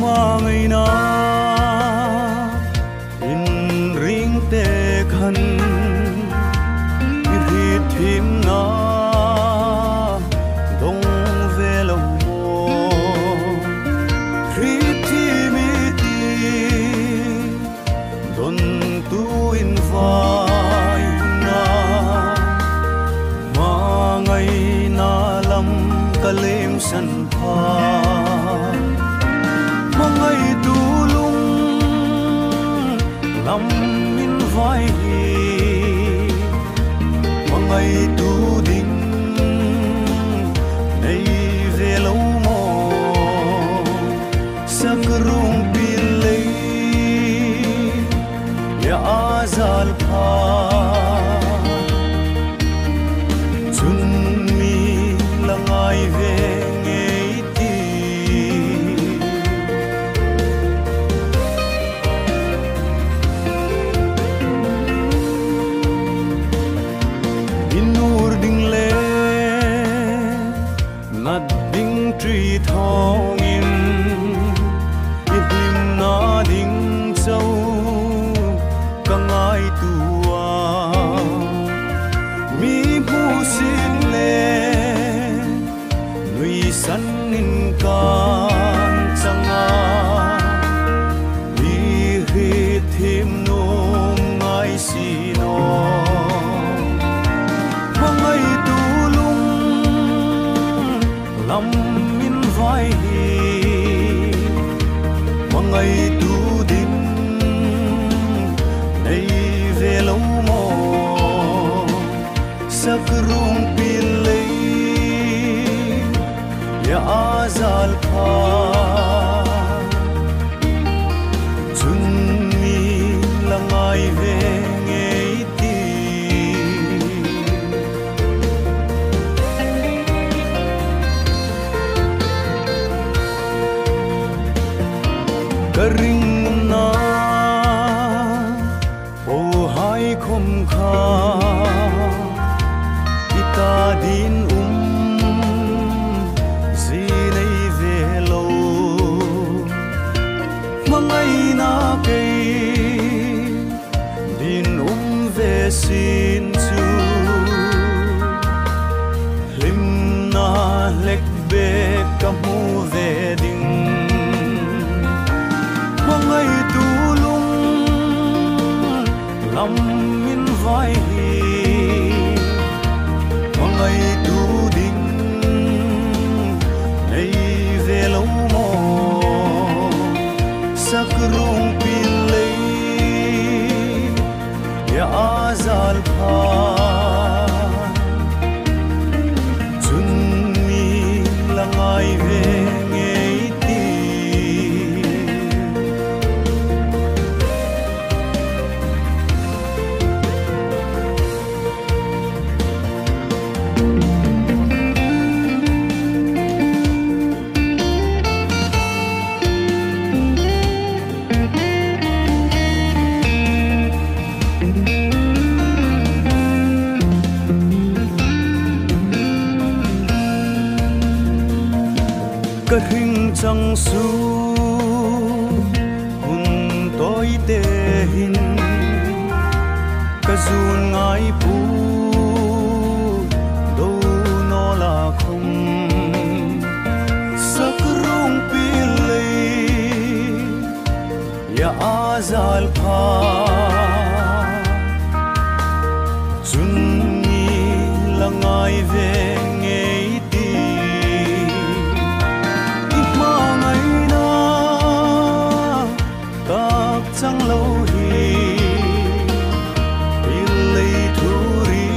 mang ngày na in ring te khan hi thim na dong ve lo mo ri thi mi ti don tu in vai na mang ngày na lam kalem san pha ngày tu lung lam in vai hi ngày tu ding nei ve lo mo sakrung pilei ya azal pha chun mi langai ve tri thong in idim na ding châu ka ngai tua mi bu sin le nui san in kan changa li hi thim no ngai si no mangai tu lung lam vai hi ngày tu din nei ve lo mo sakrung pilei ya azal pha chun mi langai ve ngei ti ring na o hai khom kha ita din zi nei ve lo mangai na ke din ve sin chu lim na lek be ka mu ve ding ngày tu lung lam in vai hi ngày tu ding nei ve lo mo sakrung pilei ya azal pha chun mi langai ve ka hing chang su hun toi te hin ka zun ngai pu do no la khum sakrung pilei ya azal pha chun ni langai ve chẳng lâu hi pilei thuri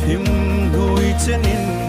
thim đôi chân in